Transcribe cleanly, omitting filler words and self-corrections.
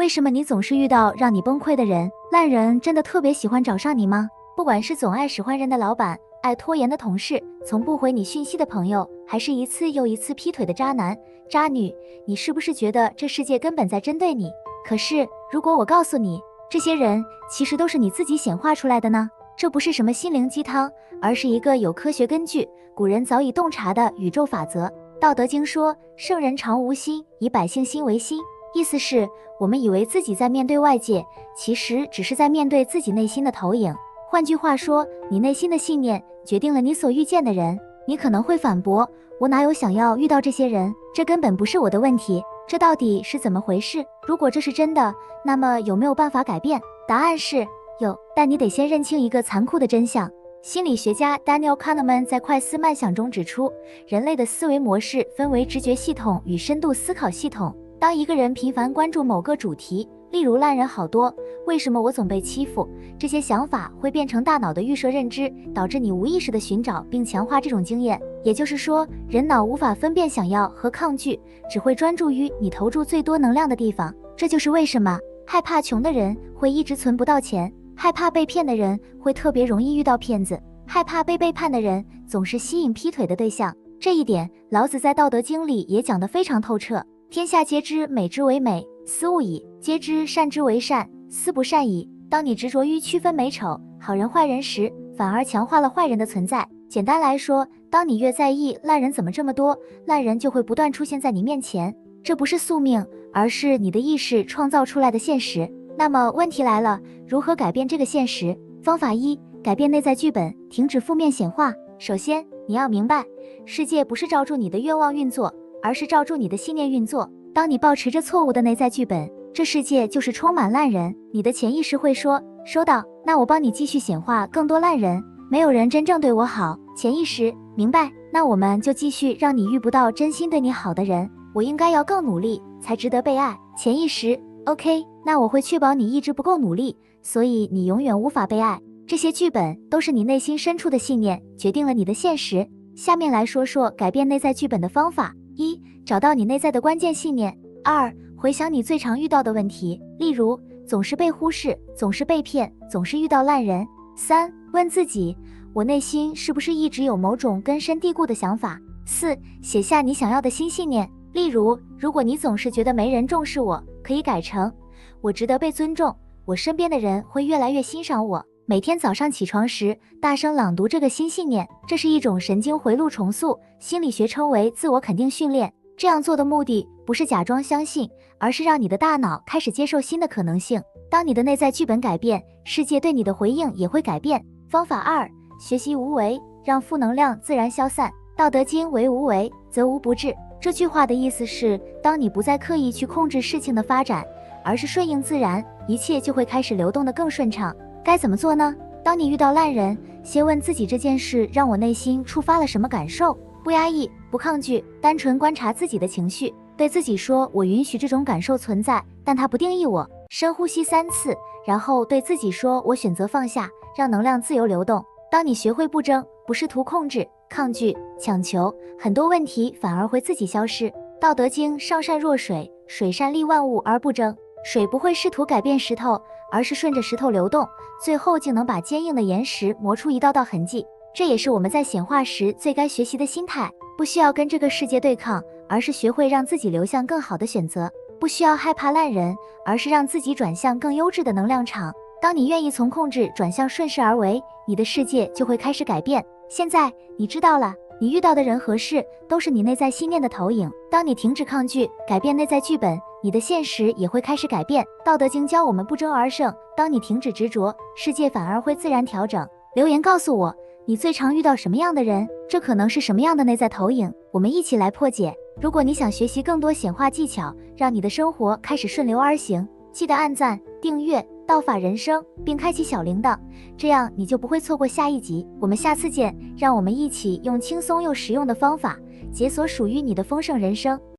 为什么你总是遇到让你崩溃的人？烂人真的特别喜欢找上你吗？不管是总爱使唤人的老板，爱拖延的同事，从不回你讯息的朋友，还是一次又一次劈腿的渣男、渣女，你是不是觉得这世界根本在针对你？可是，如果我告诉你，这些人其实都是你自己显化出来的呢？这不是什么心灵鸡汤，而是一个有科学根据、古人早已洞察的宇宙法则。道德经说：“圣人常无心，以百姓心为心。”意思是，我们以为自己在面对外界，其实只是在面对自己内心的投影。换句话说，你内心的信念决定了你所遇见的人。你可能会反驳，我哪有想要遇到这些人？这根本不是我的问题，这到底是怎么回事？如果这是真的，那么有没有办法改变？答案是有，但你得先认清一个残酷的真相。心理学家 Daniel Kahneman 在快思慢想中指出，人类的思维模式分为直觉系统与深度思考系统。当一个人频繁关注某个主题，例如烂人好多，为什么我总被欺负，这些想法会变成大脑的预设认知，导致你无意识地寻找并强化这种经验。也就是说，人脑无法分辨想要和抗拒，只会专注于你投注最多能量的地方。这就是为什么害怕穷的人会一直存不到钱，害怕被骗的人会特别容易遇到骗子，害怕被背叛的人总是吸引劈腿的对象。这一点，老子在《道德经》里也讲得非常透彻。天下皆知美之为美，斯恶已；皆知善之为善，斯不善已。当你执着于区分美丑、好人坏人时，反而强化了坏人的存在。简单来说，当你越在意烂人怎么这么多，烂人就会不断出现在你面前。这不是宿命，而是你的意识创造出来的现实。那么问题来了，如何改变这个现实？方法一，改变内在剧本，停止负面显化。首先，你要明白，世界不是照住你的愿望运作，而是照住你的信念运作。当你抱持着错误的内在剧本，这世界就是充满烂人。你的潜意识会说，收到，那我帮你继续显化更多烂人，没有人真正对我好。潜意识，明白，那我们就继续让你遇不到真心对你好的人，我应该要更努力才值得被爱。潜意识， OK， 那我会确保你一直不够努力，所以你永远无法被爱。这些剧本都是你内心深处的信念决定了你的现实。下面来说说改变内在剧本的方法。一，找到你内在的关键信念。二，回想你最常遇到的问题，例如总是被忽视，总是被骗，总是遇到烂人。三，问自己，我内心是不是一直有某种根深蒂固的想法？四，写下你想要的新信念，例如如果你总是觉得没人重视我，可以改成我值得被尊重，我身边的人会越来越欣赏我。每天早上起床时，大声朗读这个新信念，这是一种神经回路重塑，心理学称为自我肯定训练。这样做的目的不是假装相信，而是让你的大脑开始接受新的可能性。当你的内在剧本改变，世界对你的回应也会改变。方法二，学习无为，让负能量自然消散。道德经为无为，则无不治。这句话的意思是，当你不再刻意去控制事情的发展，而是顺应自然，一切就会开始流动得更顺畅。该怎么做呢？当你遇到烂人，先问自己这件事让我内心触发了什么感受，不压抑，不抗拒，单纯观察自己的情绪，对自己说，我允许这种感受存在，但它不定义我。深呼吸3次，然后对自己说，我选择放下，让能量自由流动。当你学会不争，不试图控制、抗拒、强求，很多问题反而会自己消失。道德经上善若水，水善利万物而不争。水不会试图改变石头，而是顺着石头流动，最后竟能把坚硬的岩石磨出一道道痕迹。这也是我们在显化时最该学习的心态，不需要跟这个世界对抗，而是学会让自己流向更好的选择。不需要害怕烂人，而是让自己转向更优质的能量场。当你愿意从控制转向顺势而为，你的世界就会开始改变。现在你知道了，你遇到的人和事都是你内在信念的投影。当你停止抗拒，改变内在剧本，你的现实也会开始改变。道德经教我们不争而胜，当你停止执着，世界反而会自然调整。留言告诉我，你最常遇到什么样的人？这可能是什么样的内在投影？我们一起来破解。如果你想学习更多显化技巧，让你的生活开始顺流而行，记得按赞、订阅道法人生，并开启小铃铛，这样你就不会错过下一集。我们下次见，让我们一起用轻松又实用的方法，解锁属于你的丰盛人生。